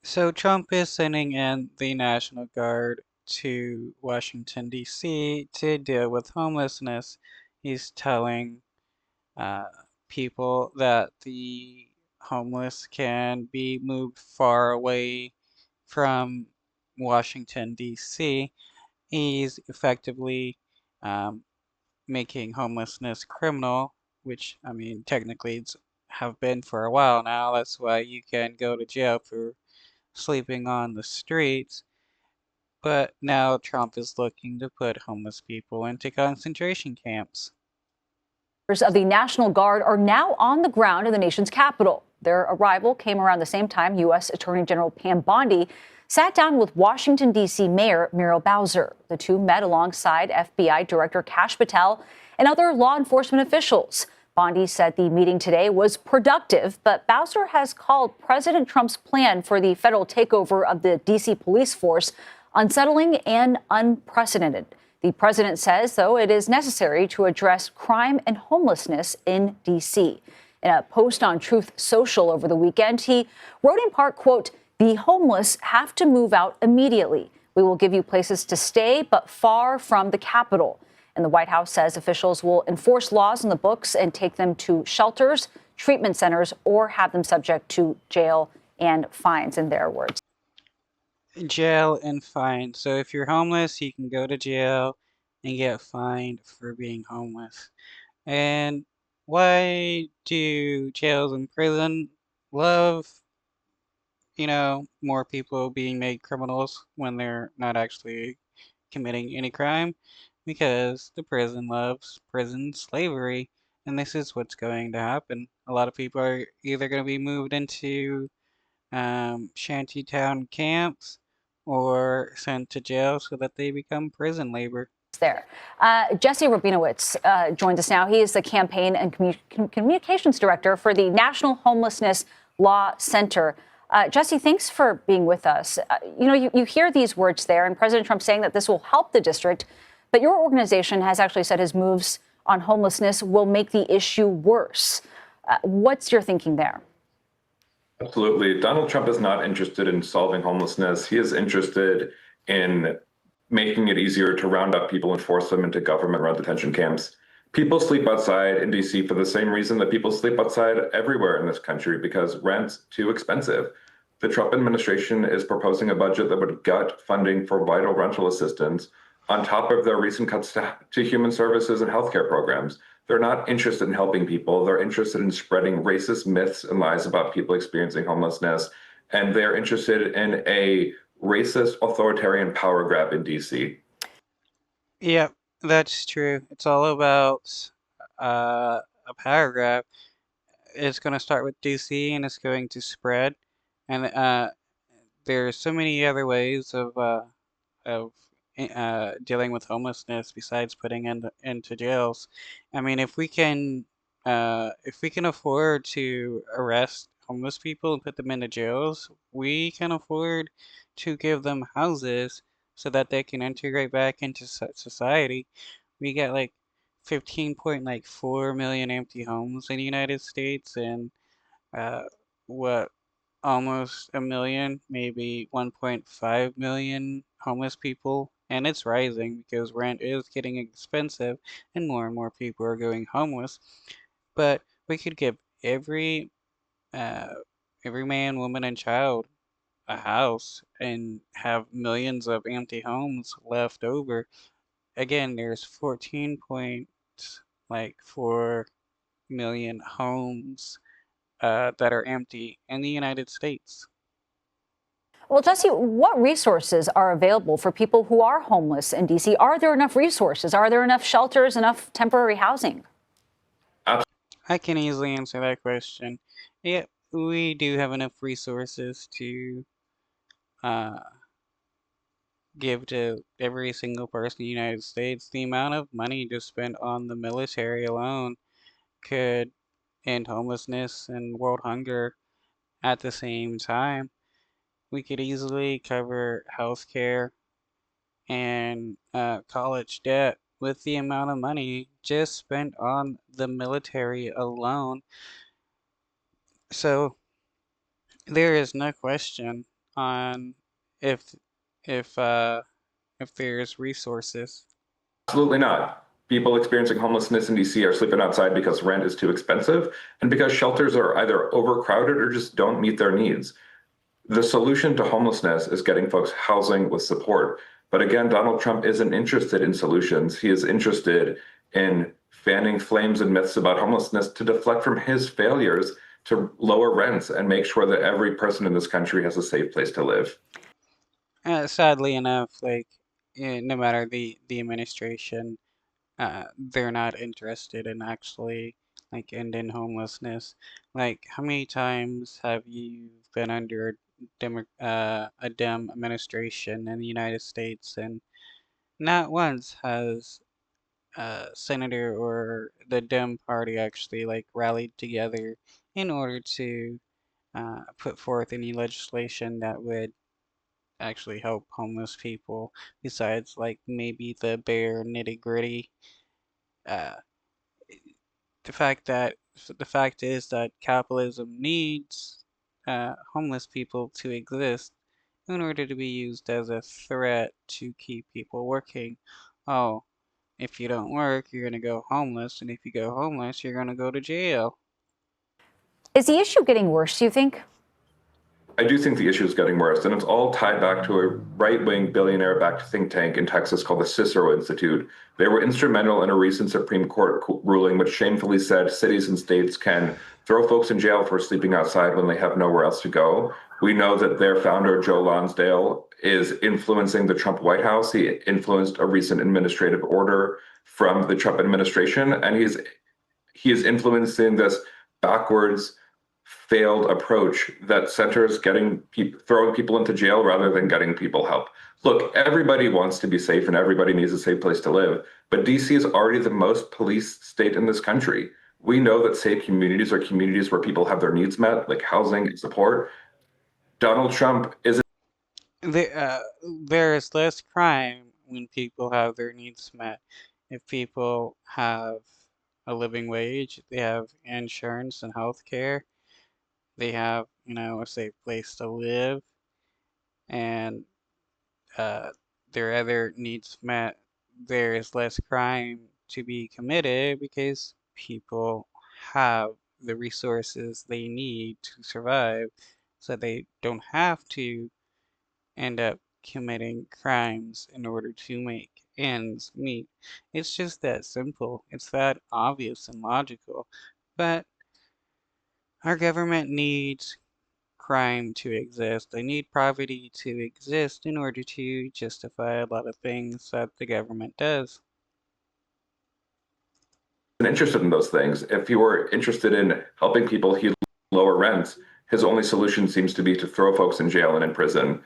So Trump is sending in the National Guard to Washington, D.C. to deal with homelessness. He's telling uh, people that the homeless can be moved far away from Washington, D.C. He's effectively um, making homelessness criminal, which, I mean, technically it's have been for a while now. That's why you can go to jail for sleeping on the streets. But now Trump is looking to put homeless people into concentration camps. Members of the National Guard are now on the ground in the nation's capital. Their arrival came around the same time U.S. Attorney General Pam Bondi sat down with Washington, D.C. Mayor Muriel Bowser. The two met alongside FBI Director Kash Patel and other law enforcement officials. Bondi said the meeting today was productive, but Bowser has called President Trump's plan for the federal takeover of the D.C. police force unsettling and unprecedented. The president says, though, it is necessary to address crime and homelessness in D.C. In a post on Truth Social over the weekend, he wrote in part, quote, "The homeless have to move out immediately. We will give you places to stay, but far from the Capitol." And the White House says officials will enforce laws on the books and take them to shelters, treatment centers, or have them subject to jail and fines, in their words. Jail and fine. So if you're homeless, you can go to jail and get fined for being homeless. And why do jails and prison love, more people being made criminals when they're not actually committing any crime? Because the prison loves prison slavery, and this is what's going to happen. A lot of people are either going to be moved into shantytown camps or sent to jail so that they become prison labor. There. Jesse Rabinowitz joins us now. He is the campaign and communications director for the National Homelessness Law Center. Jesse, thanks for being with us. You hear these words there, and President Trump saying that this will help the district, but your organization has actually said his moves on homelessness will make the issue worse. What's your thinking there? Absolutely. Donald Trump is not interested in solving homelessness. He is interested in making it easier to round up people and force them into government-run detention camps. People sleep outside in D.C. for the same reason that people sleep outside everywhere in this country, because rent's too expensive. The Trump administration is proposing a budget that would gut funding for vital rental assistance on top of their recent cuts to human services and healthcare programs. They're not interested in helping people. They're interested in spreading racist myths and lies about people experiencing homelessness. And they're interested in a racist authoritarian power grab in DC. Yep, that's true. It's all about a power grab. It's going to start with DC and it's going to spread. And there's so many other ways of dealing with homelessness besides putting into jails. I mean, if we can afford to arrest homeless people and put them into jails, we can afford to give them houses so that they can integrate back into society. We got like 15.4 million empty homes in the United States, and uh, what almost a million, maybe 1.5 million homeless people, and it's rising because rent is getting expensive and more people are going homeless. But we could give every uh, every man, woman, and child a house and have millions of empty homes left over. Again, there's 14.4 million homes that are empty in the United States. Well, Jesse, what resources are available for people who are homeless in D.C.? Are there enough resources? Are there enough shelters, enough temporary housing? I can easily answer that question. Yeah, we do have enough resources to uh, give to every single person in the United States. The amount of money just spent on the military alone could end homelessness and world hunger at the same time. We could easily cover healthcare and college debt with the amount of money just spent on the military alone. So there is no question on if if uh if there's resources. Absolutely not. People experiencing homelessness in DC are sleeping outside because rent is too expensive and because shelters are either overcrowded or just don't meet their needs. The solution to homelessness is getting folks housing with support. But again, Donald Trump isn't interested in solutions. He is interested in fanning flames and myths about homelessness to deflect from his failures to lower rents and make sure that every person in this country has a safe place to live. Sadly enough, like no matter the administration, they're not interested in actually like ending homelessness. Like, how many times have you been under a Dem administration in the United States, and not once has senator or the Dem party actually like rallied together in order to put forth any legislation that would actually help homeless people, besides like maybe the bare nitty gritty. Uh, the fact is that capitalism needs homeless people to exist in order to be used as a threat to keep people working. Oh, if you don't work, you're gonna go homeless, and if you go homeless, you're gonna go to jail. Is the issue getting worse, do you think? I do think the issue is getting worse, and it's all tied back to a right-wing billionaire-backed think tank in Texas called the Cicero Institute. They were instrumental in a recent Supreme Court ruling which shamefully said cities and states can throw folks in jail for sleeping outside when they have nowhere else to go. We know that their founder, Joe Lonsdale, is influencing the Trump White House. He influenced a recent administrative order from the Trump administration, and he is influencing this backwards failed approach that centers throwing people into jail rather than getting people help. Look, everybody wants to be safe and everybody needs a safe place to live, but DC is already the most policed state in this country. We know that safe communities are communities where people have their needs met, like housing and support. Donald Trump is There is less crime when people have their needs met. If people have a living wage, they have insurance and health care, they have, a safe place to live, and uh, their other needs met, there is less crime to be committed because people have the resources they need to survive, so they don't have to end up committing crimes in order to make ends meet. It's just that simple. It's that obvious and logical. But our government needs crime to exist. They need poverty to exist in order to justify a lot of things that the government does. interested in those things. If he were interested in helping people, he'd lower rents. His only solution seems to be to throw folks in jail and in prison.